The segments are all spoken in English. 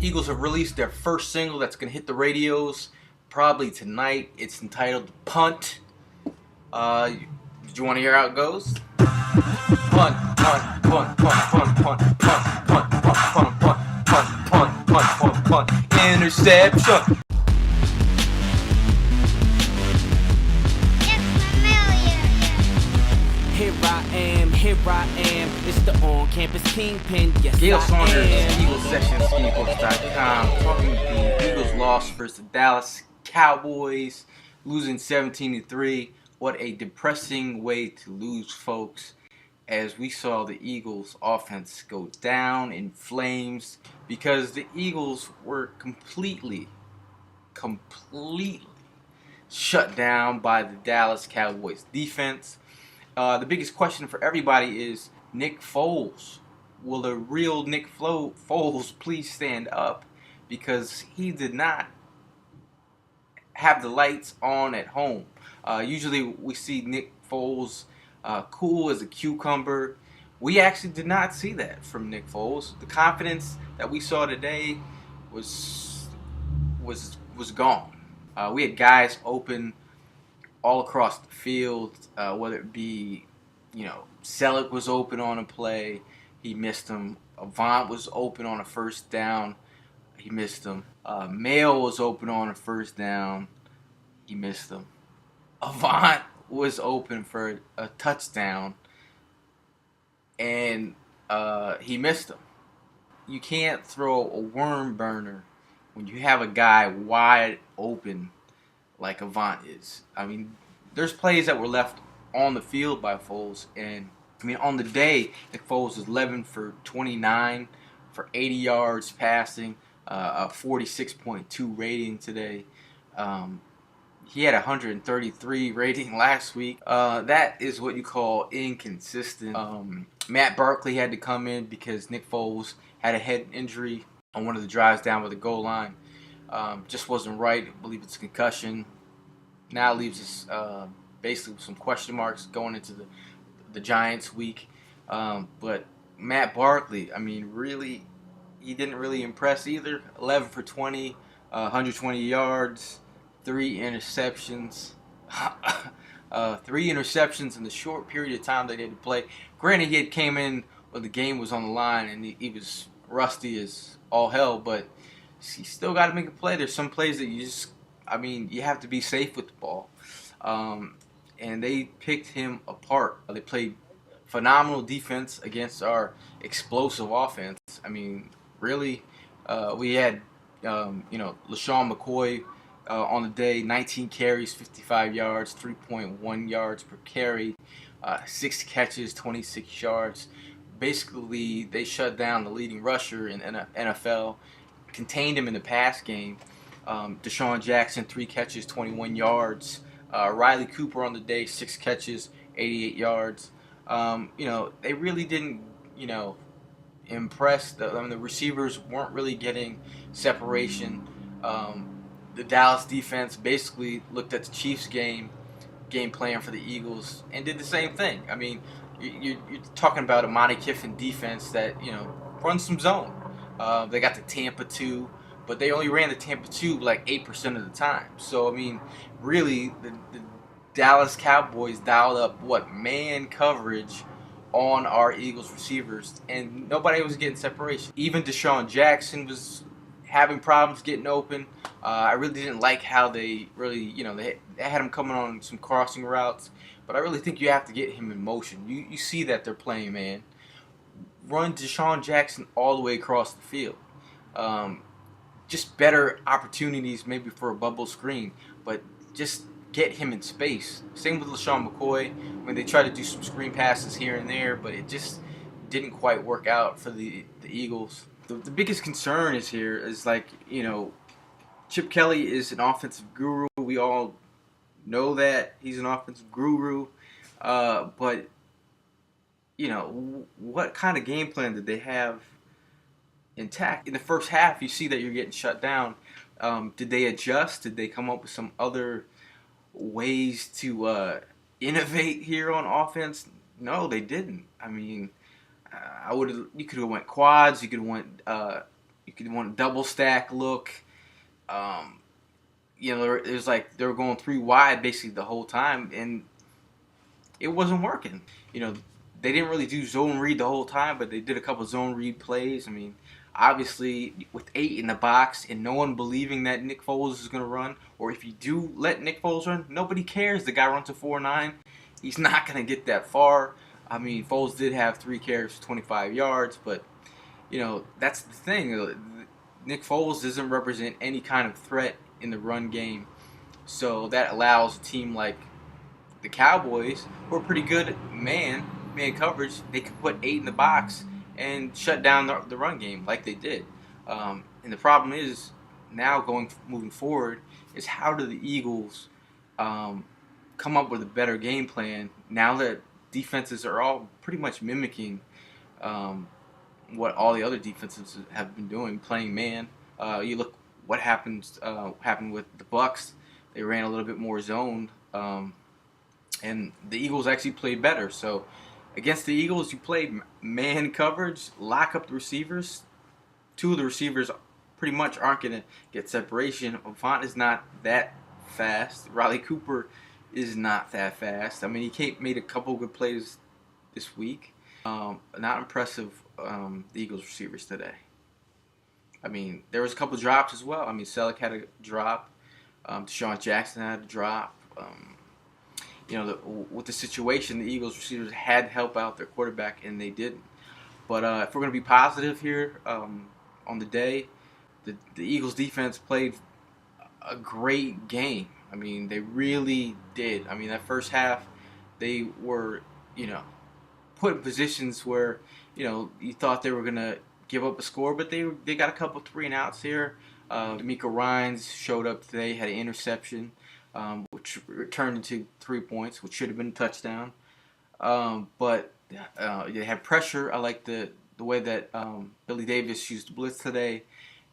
Eagles have released their first single that's going to hit the radios probably tonight. It's entitled Punt. Did you want to hear how it goes? Punt, punt, punt, punt, punt, punt, punt, punt, punt, punt, punt, punt, punt, punt, punt, punt, interception. Here I am, it's the on-campus kingpin, yes Gayle, I Saunders, am. Eagles Section, SkinnyFocus.com, talking the Eagles loss versus the Dallas Cowboys, losing 17-3. What a depressing way to lose, folks, as we saw the Eagles offense go down in flames because the Eagles were completely shut down by the Dallas Cowboys defense. The biggest question for everybody is Nick Foles. Will the real Nick Foles please stand up? Because he did not have the lights on at home. Usually we see Nick Foles cool as a cucumber. We actually did not see that from Nick Foles. The confidence that we saw today was gone. We had guys open all across the field, whether it be, Selleck was open on a play, he missed him. Avant was open on a first down, he missed him. Mayo was open on a first down, he missed him. Avant was open for a touchdown, and he missed him. You can't throw a worm burner when you have a guy wide open like Avant is. I mean, there's plays that were left on the field by Foles, and on the day, Nick Foles was 11 for 29 for 80 yards passing, a 46.2 rating today. He had a 133 rating last week. That is what you call inconsistent. Matt Barkley had to come in because Nick Foles had a head injury on one of the drives down by the goal line. Just wasn't right. I believe it's a concussion. Now leaves us basically with some question marks going into the Giants week. But Matt Barkley, really, he didn't really impress either. 11 for 20, 120 yards, 3 interceptions. 3 interceptions in the short period of time they had to play. Granted, he had came in when the game was on the line and he was rusty as all hell, but you still got to make a play. There's some plays that you have to be safe with the ball. And they picked him apart. They played phenomenal defense against our explosive offense. Really, we had, LaShawn McCoy on the day, 19 carries, 55 yards, 3.1 yards per carry, 6 catches, 26 yards. Basically, they shut down the leading rusher in NFL, contained him in the pass game. Deshaun Jackson, 3 catches, 21 yards. Riley Cooper on the day, 6 catches, 88 yards. They really didn't, impress. The receivers weren't really getting separation. The Dallas defense basically looked at the Chiefs game plan for the Eagles and did the same thing. You're talking about a Monty Kiffin defense that, runs some zone. They got the Tampa 2, but they only ran the Tampa 2 like 8% of the time. So, really, the Dallas Cowboys dialed up, man coverage on our Eagles receivers, and nobody was getting separation. Even Deshaun Jackson was having problems getting open. I really didn't like how they really, they had him coming on some crossing routes, but I really think you have to get him in motion. You see that they're playing man. Run Deshaun Jackson all the way across the field. Just better opportunities maybe for a bubble screen, but just get him in space. Same with LaShawn McCoy when they tried to do some screen passes here and there, but it just didn't quite work out for the Eagles. The biggest concern is Chip Kelly is an offensive guru. We all know that he's an offensive guru, but what kind of game plan did they have intact? In the first half, you see that you're getting shut down. Did they adjust? Did they come up with some other ways to innovate here on offense? No, they didn't. You could have went quads. You could have went You could want a double stack look. It was like they were going 3 wide basically the whole time, and it wasn't working. They didn't really do zone read the whole time, but they did a couple zone read plays. I mean, obviously, with 8 in the box and no one believing that Nick Foles is going to run, or if you do let Nick Foles run, nobody cares. The guy runs a 4.9. He's not going to get that far. I mean, Foles did have 3 carries for 25 yards, but, that's the thing. Nick Foles doesn't represent any kind of threat in the run game. So that allows a team like the Cowboys, who are pretty good man coverage, they could put 8 in the box and shut down the run game like they did. And the problem is now moving forward is how do the Eagles come up with a better game plan now that defenses are all pretty much mimicking what all the other defenses have been doing, playing man. You look what happened with the Bucks. They ran a little bit more zone, and the Eagles actually played better. So against the Eagles, you play man coverage, lock up the receivers. 2 of the receivers pretty much aren't going to get separation. Avant is not that fast. Riley Cooper is not that fast. I mean, he made a couple good plays this week. Not impressive, the Eagles receivers today. I mean, there was a couple drops as well. I mean, Selleck had a drop. Deshaun Jackson had a drop. With the situation, the Eagles receivers had to help out their quarterback, and they didn't. But if we're going to be positive here on the day, the Eagles defense played a great game. I mean, they really did. I mean, that first half, they were, put in positions where, you thought they were going to give up a score, but they got a couple 3-and-outs here. D'Amico Ryans showed up today, had an interception, which turned into 3 points, which should have been a touchdown. But they had pressure. I like the way that Billy Davis used blitz today.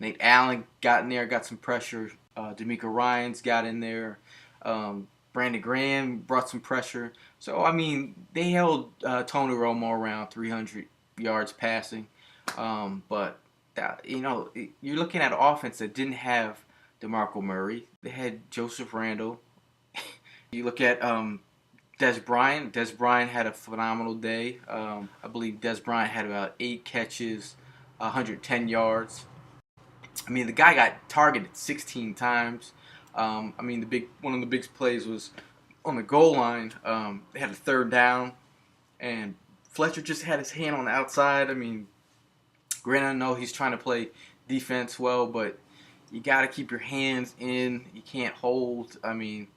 Nate Allen got in there, got some pressure. D'Amico Ryans got in there. Brandon Graham brought some pressure. So, I mean, they held Tony Romo around 300 yards passing. But, you're looking at an offense that didn't have DeMarco Murray. They had Joseph Randle. You look at Des Bryant. Des Bryant had a phenomenal day. I believe Des Bryant had about 8 catches, 110 yards. I mean, the guy got targeted 16 times. I mean, one of the big plays was on the goal line. They had a 3rd down, and Fletcher just had his hand on the outside. I mean, granted, I know he's trying to play defense well, but you got to keep your hands in. You can't hold. I mean,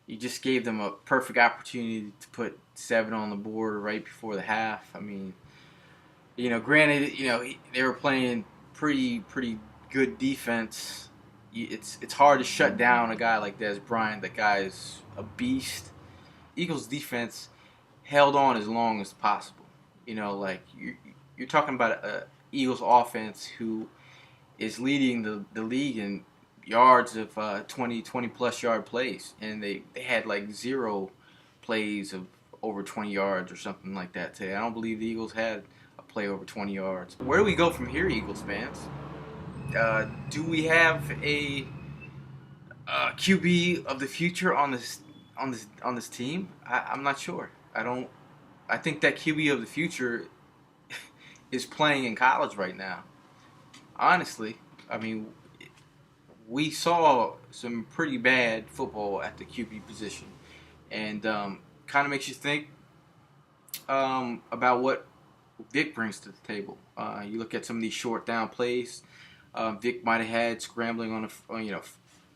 you just gave them a perfect opportunity to put 7 on the board right before the half. I mean, granted, they were playing pretty good defense. It's hard to shut down a guy like Des Bryant. That guy is a beast. Eagles defense held on as long as possible. You're talking about a Eagles offense who is leading the league in yards of 20 plus yard plays, and they had like 0 plays of over 20 yards or something like that today. I don't believe the Eagles had a play over 20 yards. Where do we go from here, Eagles fans? Do we have a QB of the future on this team? I'm not sure. I think that QB of the future is playing in college right now. Honestly, I mean, we saw some pretty bad football at the QB position, and kind of makes you think about what Vic brings to the table. You look at some of these short down plays. Vic might have had scrambling on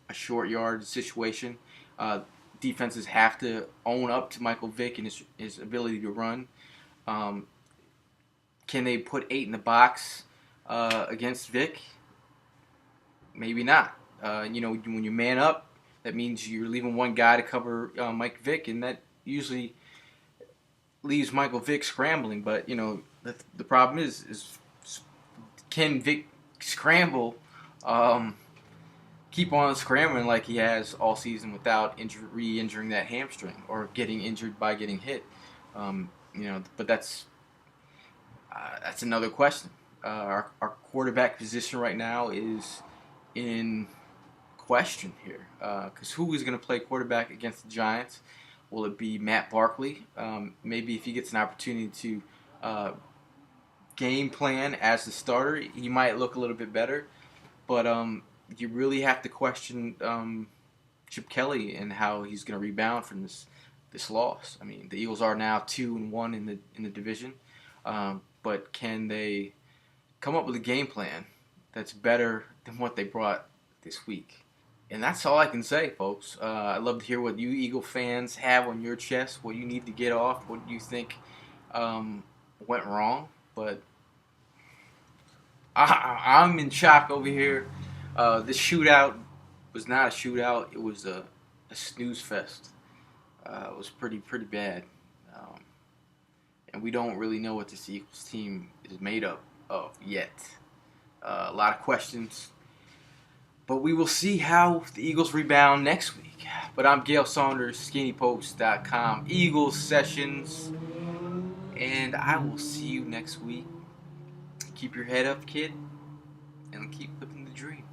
a short yard situation. Defenses have to own up to Michael Vick and his ability to run. Can they put 8 in the box against Vic? Maybe not. When you man up, that means you're leaving one guy to cover Mike Vick, and that usually leaves Michael Vick scrambling. But the problem is can Vick scramble, keep on scrambling like he has all season without re-injuring that hamstring or getting injured by getting hit? But that's another question. Our quarterback position right now is in question here, because who is going to play quarterback against the Giants? Will it be Matt Barkley? Maybe if he gets an opportunity to game plan as the starter, he might look a little bit better. But you really have to question Chip Kelly and how he's going to rebound from this loss. I mean, the Eagles are now 2-1 in the division, but can they come up with a game plan that's better than what they brought this week? And that's all I can say, folks. I'd love to hear what you Eagle fans have on your chest, what you need to get off, what you think went wrong. But I'm in shock over here. This shootout was not a shootout. It was a snooze fest. It was pretty bad. And we don't really know what this Eagles team is made up of yet. A lot of questions. But we will see how the Eagles rebound next week. But I'm Gayle Saunders, skinnypost.com, Eagles Sessions. And I will see you next week. Keep your head up, kid. And keep living the dream.